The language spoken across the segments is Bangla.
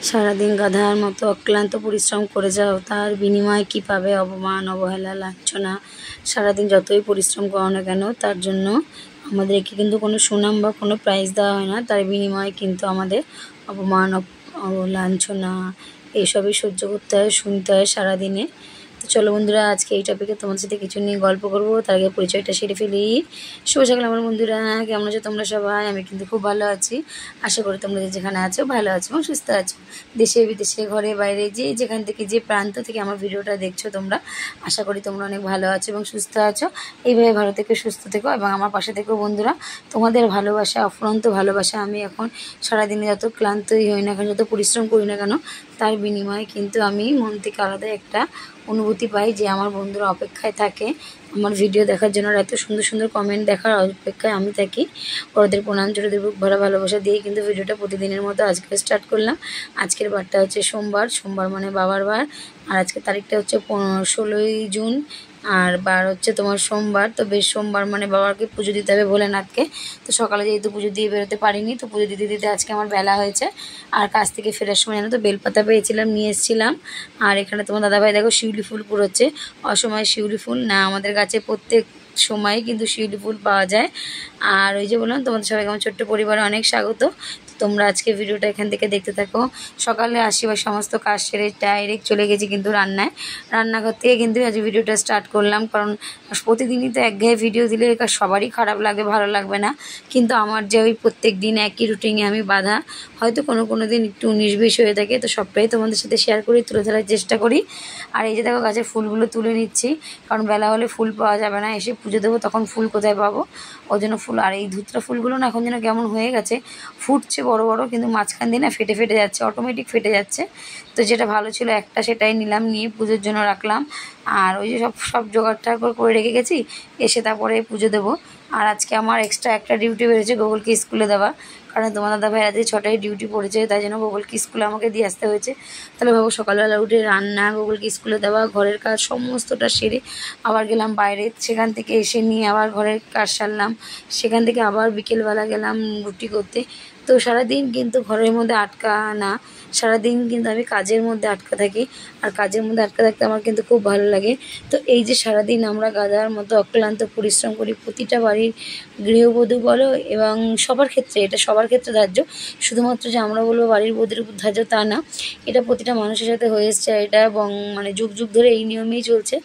সারাদিন গাধার মতো অক্লান্ত পরিশ্রম করে যাও, তার বিনিময়ে কী পাবে? অপমান, অবহেলা, লাঞ্ছনা। সারাদিন যতই পরিশ্রম করো না কেন, তার জন্য আমাদেরকে কিন্তু কোনো সুনাম বা কোনো প্রাইজ দেওয়া হয় না। তার বিনিময়ে কিন্তু আমাদের অপমান, লাঞ্ছনা এইসবই সহ্য করতে হয়, শুনতে হয় সারাদিনে। তো চলো বন্ধুরা, আজকে এই টপিকে তোমাদের সাথে কিছু নিয়ে গল্প করবো। তার আগে পরিচয়টা সেরে ফেলি। শুভ সকাল আমার বন্ধুরা, কেমন আছো তোমরা সবাই? আমি কিন্তু খুব ভালো আছি। আশা করি তোমরা যেখানে আছো ভালো আছো এবং সুস্থ আছো। দেশে বিদেশে, ঘরে বাইরে, যেখান থেকে যে প্রান্ত থেকে আমার ভিডিওটা দেখছো তোমরা, আশা করি তোমরা অনেক ভালো আছো এবং সুস্থ আছো। এইভাবে ভালো থেকো, সুস্থ থেকো এবং আমার পাশে থেকো বন্ধুরা। তোমাদের ভালোবাসা, অফুরন্ত ভালোবাসা। আমি এখন সারাদিনে যত ক্লান্তই হই না কেন, যত পরিশ্রম করি না কেন, তার বিনিময়ে কিন্তু আমি মন থেকে আলাদা একটা অনুভূতি পাই যে আমার বন্ধুরা অপেক্ষায় থাকে আমার ভিডিও দেখার জন্য। এত সুন্দর সুন্দর কমেন্ট দেখার অপেক্ষায় আমি থাকি। ওদের প্রণাম, ছোটোদের বুক ভরা ভালোবাসা দিয়ে কিন্তু ভিডিওটা প্রতিদিনের মতো আজকে স্টার্ট করলাম। আজকের বারটা হচ্ছে সোমবার মানে বাবার বার। আর আজকের তারিখটা হচ্ছে 16ই জুন, আর বার হচ্ছে তোমার সোমবার। তো বেশ সোমবার মানে বাবাকে পুজো দিতে হবে, ভোলেনাথকে। তো সকালে যেহেতু পুজো দিয়ে বেরোতে পারিনি, তো পুজো দিতে দিতে আজকে আমার বেলা হয়েছে। আর কাছ থেকে ফেরার সময় জানো তো বেলপাতা পেয়েছিলাম, নিয়ে এসেছিলাম। আর এখানে তোমার দাদাভাই দেখো শিউলি ফুল কুড়োচ্ছে। অসময় শিউলি ফুল না, আমাদের গাছে প্রত্যেক সময় কিন্তু শিউলি ফুল পাওয়া যায়। আর ওই যে বললাম তোমাদের সবাইকে আমার ছোট্ট পরিবারে অনেক স্বাগত। তোমরা আজকে ভিডিওটা এখান থেকে দেখতে থাকো। সকালে আসিবার সমস্ত কাজ সেরে ডাইরেক্ট চলে গেছি কিন্তু রান্নাঘর থেকে কিন্তু আজ ভিডিওটা স্টার্ট করলাম। কারণ প্রতিদিনই তো একঘেয়ে ভিডিও দিলে সবারই খারাপ লাগবে, ভালো লাগবে না। কিন্তু আমার যে ওই প্রত্যেক দিন একই রুটিনে আমি বাঁধা, হয়তো কোনো দিন একটু 19-20 হয়ে থাকে, তো সবটাই তোমাদের সাথে শেয়ার করি, তুলে ধরার চেষ্টা করি। আর এই যে দেখো গাছের ফুলগুলো তুলে নিচ্ছি, কারণ বেলা হলে ফুল পাওয়া যাবে না। এসে পুজো দেবো, তখন ফুল কোথায় পাবো? ওই জন্য ফুল। আর এই ধুতরা ফুলগুলো না এখন যেন কেমন হয়ে গেছে, ফুটছে বড় বড়, কিন্তু মাঝখান দিয়ে না ফেটে যাচ্ছে, অটোমেটিক ফেটে যাচ্ছে। তো যেটা ভালো ছিল একটা, সেটাই নিলাম, নিয়ে পুজোর জন্য রাখলাম। আর ওই যে সব জোগাড়টা করে রেখে গেছি, এসে তারপরে পুজো দেবো। আর আজকে আমার এক্সট্রা একটা ডিউটি বেড়েছে, গুগলকে স্কুলে দেওয়া। কারণ তোমার দাদাভাই আজকে 6টায় ডিউটি পড়েছে, তাই জন্য গুগলকে স্কুলে আমাকে দিয়ে আসতে হয়েছে। তাহলে ভাবো সকালবেলা উঠে রান্না, গুগলকে স্কুলে দেওয়া, ঘরের কাজ সমস্তটা সেরে আবার গেলাম বাইরে। সেখান থেকে এসে নিয়ে আবার ঘরের কাজ সারলাম। সেখান থেকে আবার বিকেলবেলা গেলাম রুটি করতে। তো সারাদিন কিন্তু ঘরের মধ্যে আটকা না, সারাদিন কিন্তু আমি কাজের মধ্যে আটকা থাকি। আর কাজের মধ্যে আটকা থাকতে আমার কিন্তু খুব ভালো লাগে। তো এই যে সারাদিন আমরা গাধার মতো অক্লান্ত পরিশ্রম করি, প্রতিটা বাড়ির গৃহবধূ বলো এবং সবার ক্ষেত্রে, এটা সবার ক্ষেত্রে ধার্য। শুধুমাত্র যে আমরা বলবো বাড়ির বধূর উপর ধার্য তা না, এটা প্রতিটা মানুষের সাথে হয়ে এসছে। এটা এবং মানে যুগ যুগ ধরে এই নিয়মেই চলছে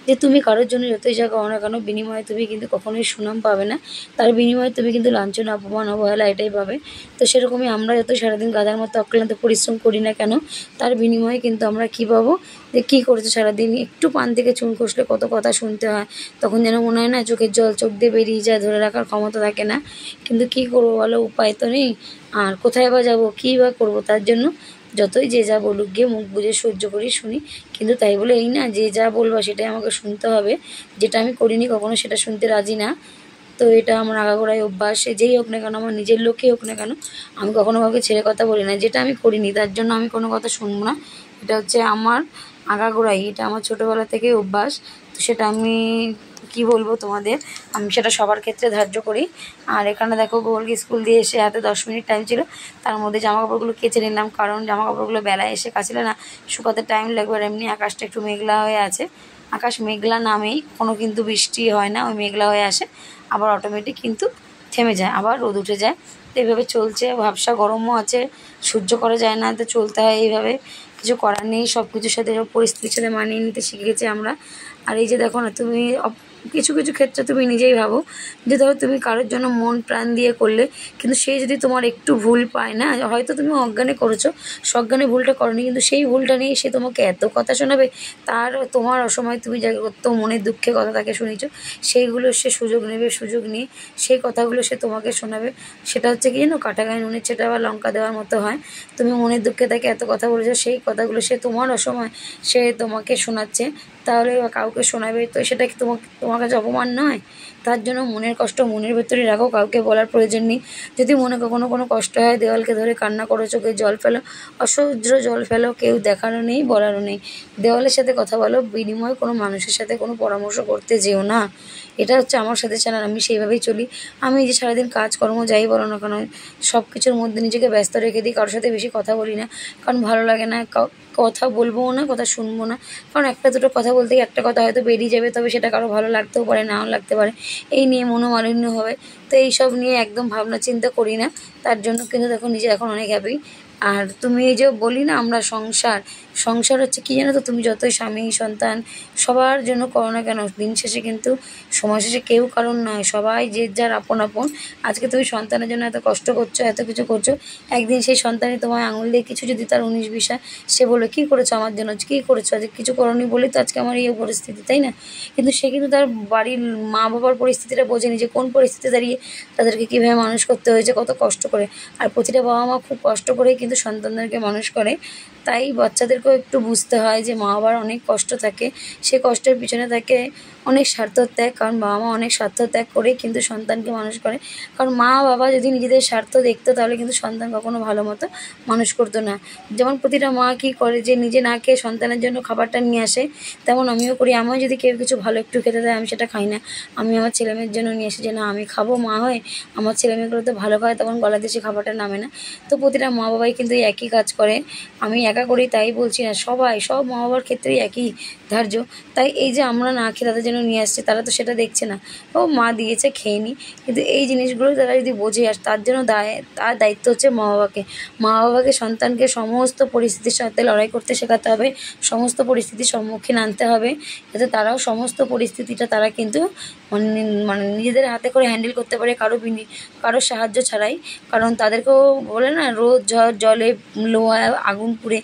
যে তুমি কারোর জন্য যতই যা করো না কেন, বিনিময়ে তুমি কিন্তু কখনোই সুনাম পাবে না। তার বিনিময়ে তুমি কিন্তু লাঞ্ছনা, অপমান, অবহেলা এটাই পাবে। তো সেরকমই আমরা যত সারাদিন গাধার মতো অক্লান্ত পরিশ্রম করি না কেন, তার বিনিময়ে কিন্তু আমরা কী পাবো? যে কী করেছো সারাদিন, একটু পান থেকে চুন খসলে কত কথা শুনতে হয়। তখন যেন মনে হয় না চোখের জল চোখ দিয়ে বেরিয়ে যায়, ধরে রাখার ক্ষমতা থাকে না। কিন্তু কী করবো বলো, উপায় তো নেই। আর কোথায় বা যাবো, কী বা করবো? তার জন্য যতই যে যা বলুক গিয়ে মুখ বুঝে সহ্য করি, শুনি। কিন্তু তাই বলে এই না যে যা বলবো সেটাই আমাকে শুনতে হবে। যেটা আমি করিনি কখনো সেটা শুনতে রাজি না। তো এটা আমার আগাগোড়াই অভ্যাস। সে যেই হোক না কেন, আমার নিজের লোকই হোক না কেন, আমি কখনো কাউকে ছেড়ে কথা বলি না। যেটা আমি করিনি তার জন্য আমি কোনো কথা শুনবো না। এটা হচ্ছে আমার আগাগোড়াই, এটা আমার ছোটোবেলা থেকেই অভ্যাস। তো সেটা আমি কি বলবো তোমাদের, আমি সেটা সবার ক্ষেত্রে ধার্য করি। আর এখানে দেখো গোলকে স্কুল দিয়ে এসে হাতে 10 মিনিট টাইম ছিল, তার মধ্যে জামাকাপড়গুলো কেচে নিলাম। কারণ জামাকাপড়গুলো বেলায় এসে কাচলে না শুকাতে টাইম লাগবে। আর এমনি আকাশটা একটু মেঘলা হয়ে আছে। আকাশ মেঘলা নামেই কোনো কিন্তু বৃষ্টি হয় না, ওই মেঘলা হয়ে আসে, আবার অটোমেটিক কিন্তু থেমে যায়, আবার রোদ উঠে যায়। তো এইভাবে চলছে। ভ্যাপসা গরমও আছে, সহ্য করা যায় না, তো চলতে হয় এইভাবে। কিছু করার নেই, সব কিছুর সাথে, সব পরিস্থিতির সাথে মানিয়ে নিতে শিখে গেছি আমরা। আর এই যে দেখো না, তুমি কিছু কিছু ক্ষেত্রে তুমি নিজেই ভাবো যে ধরো তুমি কারোর জন্য মন প্রাণ দিয়ে করলে, কিন্তু সে যদি তোমার একটু ভুল পায় না, হয়তো তুমি অজ্ঞানে করেছো, সজ্ঞানে ভুলটা করনি, কিন্তু সেই ভুলটা নিয়ে সে তোমাকে এত কথা শোনাবে। তার তোমার অসময় তুমি যা কত মনের দুঃখে কথা তাকে শুনেছো, সেইগুলো সে সুযোগ নেবে, সুযোগ নিয়ে সেই কথাগুলো সে তোমাকে শোনাবে। সেটা হচ্ছে কি জানো, কাটা গায়ে নুনের ছেটা বা লঙ্কা দেওয়ার মতো হয়। তুমি মনের দুঃখে তাকে এত কথা বলেছো, সেই কথাগুলো সে তোমার অসময় সে তোমাকে শোনাচ্ছে, তাহলে কাউকে শোনাবে, তো সেটা কি তোমার কাছে অপমান নয়? তার জন্য মনের কষ্ট মনের ভেতরে রাখো, কাউকে বলার প্রয়োজন নেই। যদি মনে কখনো কোনো কষ্ট হয়, দেওয়ালকে ধরে কান্না করো, চোখে জল ফেলো, অসহ্য জল ফেলো, কেউ দেখারও নেই, বলারও নেই। দেওয়ালের সাথে কথা বলো, বিনিময়ে কোনো মানুষের সাথে কোনো পরামর্শ করতে যেও না। এটা হচ্ছে আমার সাথে চ্যানেল, আমি সেইভাবেই চলি। আমি এই যে সারাদিন কাজকর্ম যাই বলো না কেন, সব কিছুর মধ্যে নিজেকে ব্যস্ত রেখে দিই, কারোর সাথে বেশি কথা বলি না, কারণ ভালো লাগে না, কথা বলবোও না, কথা শুনবো না। কারণ একটা দুটো কথা বলতে গিয়ে একটা কথা হয়তো বেরিয়ে যাবে, তবে সেটা কারো ভালো লাগতেও পারে, নাও লাগতে পারে, এই নিয়ে মনোমালিন্য হবে। তো এইসব নিয়ে একদম ভাবনা চিন্তা করি না, তার জন্য কিন্তু দেখো নিজে এখন অনেক হ্যাপি। আর তুমি এই যে বলি না আমরা সংসার, সংসার হচ্ছে কী জানো তো, তুমি যতই স্বামী সন্তান সবার জন্য করো না কেন, দিন শেষে কিন্তু সময় শেষে কেউ কারণ নয়, সবাই যে যার আপন আপন। আজকে তুমি সন্তানের জন্য এত কষ্ট করছো, এত কিছু করছো, একদিন সেই সন্তানই তোমায় আঙুল দিয়ে কিছু যদি তার 19-20 হয়, সে বলে কী করেছো আমার জন্য, কী করেছো, আজকে কিছু করোনি বলেই তো আজকে আমার এই পরিস্থিতি, তাই না? কিন্তু সে কিন্তু তার বাড়ির মা বাবার পরিস্থিতিটা বোঝেনি, যে কোন পরিস্থিতিতে দাঁড়িয়ে তাদেরকে কীভাবে মানুষ করতে হয়েছে, কত কষ্ট করে। আর প্রতিটা বাবা মা খুব কষ্ট করেই কিন্তু সন্তানদেরকে মানুষ করে। তাই বাচ্চাদেরকেও একটু বুঝতে হয় যে মা বাবার অনেক কষ্ট থাকে, সে কষ্টের পিছনে থাকে অনেক স্বার্থ ত্যাগ, কারণ বাবা মা অনেক স্বার্থ ত্যাগ করে কিন্তু সন্তানকে মানুষ করে। কারণ মা বাবা যদি নিজেদের স্বার্থ দেখতো, তাহলে কিন্তু সন্তান কখনো ভালো মতো মানুষ করতো না। যেমন প্রতিটা মা কী করে, যে নিজে না খেয়ে সন্তানের জন্য খাবারটা নিয়ে আসে, তেমন আমিও করি। আমিও যদি কেউ কিছু ভালো একটু খেতে দেয়, আমি সেটা খাই না, আমি আমার ছেলেমেয়ের জন্য নিয়ে আসি, যে না আমি খাবো, মা হয় আমার ছেলেমেয়েগুলো তো ভালো খায়, তখন গলা দিয়ে সে খাবারটা নামে না। তো প্রতিটা মা বাবাই কিন্তু এই একই কাজ করে, আমি একা করি তাই বলছি না, সবাই সব মা বাবার ক্ষেত্রেই একই ধার্য। তাই এই যে আমরা না খেয়ে তাদের জন্য নিয়ে আসছি, তারা তো সেটা দেখছে না, ও মা দিয়েছে খেয়ে নি, কিন্তু এই জিনিসগুলো তারা যদি বোঝে, আর তার জন্য তার দায়িত্ব হচ্ছে মা বাবাকে। মা বাবাকে সন্তানকে সমস্ত পরিস্থিতির সাথে লড়াই করতে শেখাতে হবে, সমস্ত পরিস্থিতির সম্মুখীন আনতে হবে, যাতে তারাও সমস্ত পরিস্থিতিটা তারা কিন্তু মানে মানে নিজেদের হাতে করে হ্যান্ডেল করতে পারে, কারো সাহায্য ছাড়াই। কারণ তাদেরকেও বলে না, রোদ ঝড় জলে লোহা আগুন পুড়ে,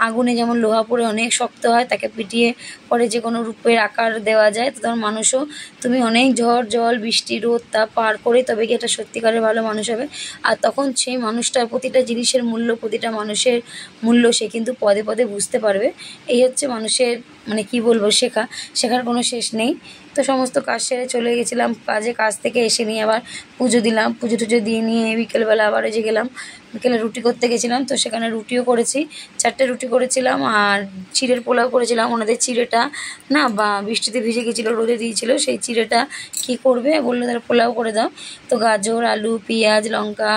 আগুনে যেমন লোহা পুড়ে অনেক শক্ত হয়, তাকে পিটিয়ে পরে যে কোনো রূপের আকার দেওয়া যায়, তো তোমার মানুষও তুমি অনেক ঝড় জল বৃষ্টি রোদ তা পার করে তবে কি একটা সত্যিকারের ভালো মানুষ হবে। আর তখন সেই মানুষটার প্রতিটা জিনিসের মূল্য, প্রতিটা মানুষের মূল্য সে কিন্তু পদে পদে বুঝতে পারবে। এই হচ্ছে মানুষের মানে কি বলবো, শেখার কোনো শেষ নেই। তো সমস্ত কাজ সেরে চলে গেছিলাম কাজ থেকে এসে নিয়ে আবার পুজো দিলাম, পুজো টুজো দিয়ে নিয়ে বিকেলবেলা আবার এই যে গেলাম, বিকেলে রুটি করতে গেছিলাম, তো সেখানে রুটিও করেছি, 4টে রুটি করেছিলাম, আর চিড়ের পোলাও করেছিলাম। ওনাদের চিড়েটা না বা বৃষ্টিতে ভিজে গেছিলো, রোদে দিয়েছিলো, সেই চিড়েটা কী করবে বললো তারা পোলাও করে দাও। তো গাজর আলু পেঁয়াজ লঙ্কা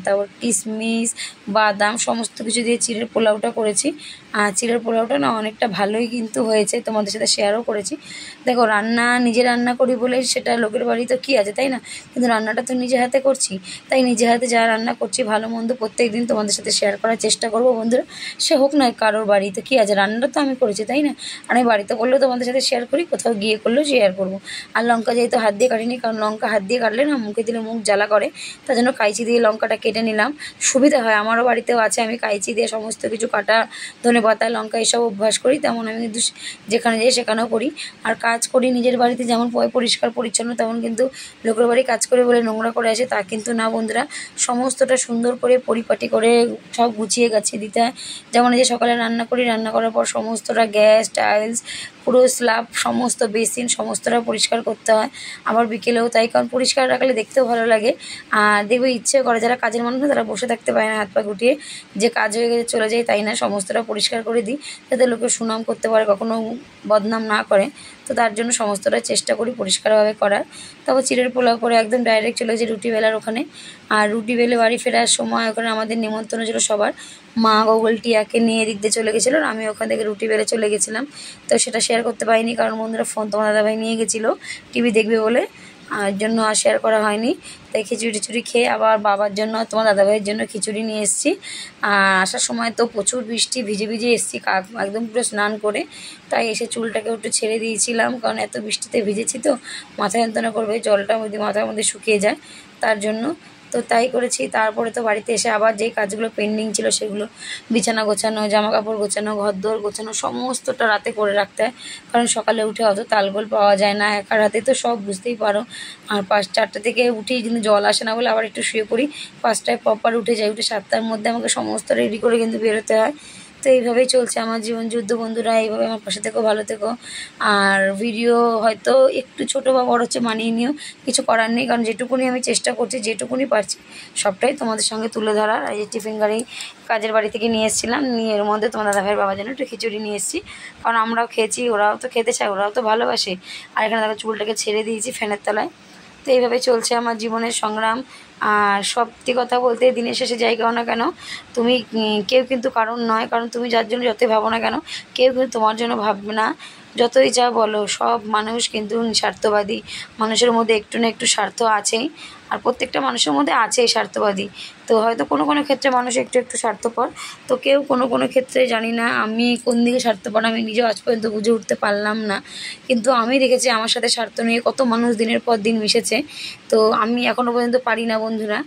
তারপর কিশমিশ বাদাম সমস্ত কিছু দিয়ে চিড়ের পোলাওটা করেছি। আর চিড়ের পোলাওটা না অনেকটা ভালোই কিন্তু হয়েছে, তোমাদের সাথে শেয়ারও করেছি। দেখো নিজে রান্না করি বলে সেটা লোকের বাড়ি তো কী আছে, তাই না? কিন্তু রান্নাটা তো নিজে হাতে করছি, তাই নিজে হাতে যা রান্না করছি ভালো মন্দ প্রত্যেক দিন তোমাদের সাথে শেয়ার করার চেষ্টা করবো বন্ধুরা। সে হোক না কারোর বাড়িতে কী আছে, রান্নাটা তো আমি করেছি, তাই না? আর আমি বাড়িতে করলেও তোমাদের সাথে শেয়ার করি, কোথাও গিয়ে করলেও শেয়ার করবো। আর লঙ্কা যেহেতু হাত দিয়ে কাটিনি, কারণ লঙ্কা হাত দিয়ে কাটলে না মুখে দিলে মুখ জ্বালা করে, তার জন্য কাঁচি দিয়ে লঙ্কাটা কেটে নিলাম, সুবিধা হয়। আমারও বাড়িতেও আছে, আমি কাঁচি দিয়ে সমস্ত কিছু কাটা, ধনেপাতা লঙ্কা এসব অভ্যাস করি, তেমন আমি কিন্তু যেখানে যাই সেখানেও করি। আর কাজ করি নিজের বাড়িতে যেমন পরিষ্কার পরিচ্ছন্ন, তেমন কিন্তু লোকের বাড়ি কাজ করে বলে নোংরা করে আসে তা কিন্তু না বন্ধুরা। সমস্তটা সুন্দর করে পরিপাটি করে সব গুছিয়ে গাছিয়ে দিতে হয়। যেমন এই যে সকালে রান্না করি, রান্না করার পর সমস্তটা গ্যাস টাইলস পুরো স্ল্যাব সমস্ত বেসিন সমস্তটা পরিষ্কার করতে হয়। আবার বিকেলেও তাই, কারণ পরিষ্কার রাখলে দেখতেও ভালো লাগে। আর দেখবে ইচ্ছে করে, যারা কাজের মানুষ না তারা বসে থাকতে পারে না হাত পা গুটিয়ে, যে কাজ হয়ে গেছে চলে যায়, তাই না, সমস্তটা পরিষ্কার করে দিই, যাতে লোকে সুনাম করতে পারে, কখনো বদনাম না করে। তো তার জন্য সমস্তটা চেষ্টা করি পরিষ্কারভাবে করার। তারপর চিড়ের পোলাও করে একদম ডাইরেক্ট চলে গেছি রুটি বেলার ওখানে। আর রুটি বেলে বাড়ি ফেরার সময় ওখানে আমাদের নিমন্ত্রণ ছিল সবার, মা গোগল টিয়াকে নিয়ে এদিক দিয়ে চলে গেছিলো, আমি ওখান থেকে রুটি বেলে চলে গেছিলাম। তো সেটা শেয়ার করতে পারিনি, কারণ বন্ধুরা ফোন তোমার দাদাভাই নিয়ে গেছিলো টিভি দেখবে বলে, আর জন্য আর শেয়ার করা হয়নি। তাই খিচুড়ি টিচুড়ি খেয়ে আবার বাবার জন্য তোমার দাদাভাইয়ের জন্য খিচুড়ি নিয়ে এসেছি। আর আসার সময় তো প্রচুর বৃষ্টি, ভিজে ভিজে এসেছি একদম পুরো স্নান করে, তাই এসে চুলটাকে একটু ছেড়ে দিয়েছিলাম, কারণ এত বৃষ্টিতে ভিজেছি তো মাথা যন্ত্রণা করবে, জলটা মাথার মধ্যে শুকিয়ে যায়, তার জন্য। তো তাই করেছি। তারপরে তো বাড়িতে এসে আবার যেই কাজগুলো পেন্ডিং ছিল সেগুলো, বিছানা গোছানো, জামা কাপড় গোছানো, ঘরদোর গোছানো, সমস্তটা রাতে করে রাখতে হয়, কারণ সকালে উঠে অত তালগোল পাওয়া যায় না, একার হাতে তো সব বুঝতেই পারো। আর 4টা থেকে উঠেই কিন্তু জল আসে না বলে আবার একটু শুয়ে পড়ি, 5টায় প্রপার উঠে যাই, উঠে 7টার মধ্যে আমাকে সমস্ত রেডি করে কিন্তু বেরোতে হয়। তো এইভাবেই চলছে আমার জীবন যুদ্ধ বন্ধুরা। এইভাবে আমার পাশে থেকো, ভালো থেকো। আর ভিডিও হয়তো একটু ছোটো বা বড় হচ্ছে মানিয়ে নিও, কিছু করার নেই, কারণ যেটুকুনি আমি চেষ্টা করছি, যেটুকুনি পারছি সবটাই তোমাদের সঙ্গে তুলে ধরার। এই যে টিফিন গাড়ি কাজের বাড়ি থেকে নিয়ে এসেছিলাম, নিয়ে এর মধ্যে তোমার দাদাভাইয়ের বাবার জন্য একটু খিচুড়ি নিয়ে এসেছি, কারণ আমরাও খেয়েছি, ওরাও তো খেতে চায়, ওরাও তো ভালোবাসে। আর এখানে দেখো চুলটাকে ছেড়ে দিয়েছি ফ্যানের তলায়। তো এইভাবে চলছে আমার জীবনের সংগ্রাম। আর সত্যি কথা বলতে দিনের শেষে যাই কাও না কেন, তুমি কেউ কিন্তু কারণ নয়, কারণ তুমি যার জন্য যতই ভাবো না কেন, কেউ কিন্তু তোমার জন্য ভাববে না। যতই যা বলো, সব মানুষ কিন্তু স্বার্থবাদী। মানুষের মধ্যে একটু না একটু স্বার্থ আছেই, আর প্রত্যেকটা মানুষের মধ্যে আছেই স্বার্থবাদী। তো হয়তো কোনো কোনো ক্ষেত্রে মানুষ একটু একটু স্বার্থপর, তো কেউ কোনো কোনো ক্ষেত্রে, জানি না আমি কোন দিকে স্বার্থপর আমি নিজেও আজ পর্যন্ত বুঝে উঠতে পারলাম না। কিন্তু আমি দেখেছি আমার সাথে স্বার্থ নিয়ে কত মানুষ দিনের পর দিন মিশেছে। তো আমি এখনও পর্যন্ত পারি না বন্ধুরা,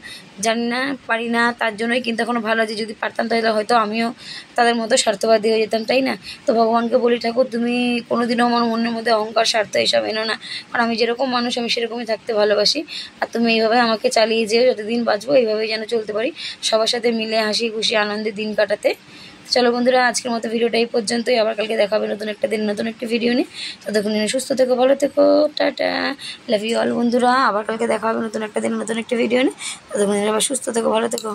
জানি না, পারি না। তার জন্যই কিন্তু এখনও ভালো আছে, যদি পারতাম তাহলে হয়তো আমিও তাদের মতো স্বার্থবাদী হয়ে যেতাম, তাই না? তো ভগবানকে বলি, ঠাকুর তুমি কোনোদিনও আমার মনের মধ্যে অহংকার, স্বার্থ এসব এনো না, কারণ আমি যেরকম মানুষ আমি সেরকমই থাকতে ভালোবাসি। আর তুমি এইভাবে আমাকে চালিয়ে যেও, যতদিন বাঁচবো এইভাবেই যেন চলতে পারি, সবার সাথে মিলে হাসি খুশি আনন্দে দিন কাটাতে। চলো বন্ধুরা, আজকের মতো ভিডিওটা এই পর্যন্তই। আবার কালকে দেখা হবে নতুন একটা দিন, নতুন একটি ভিডিও নিয়ে। ততক্ষণ সুস্থ থেকো, ভালো থেকো, টাটা, লাভ ইউ অল বন্ধুরা। আবার কালকে দেখা হবে নতুন একটা দিন, নতুন একটি ভিডিও নিয়ে। ততক্ষণ আবার সুস্থ থেকো, ভালো থেকো।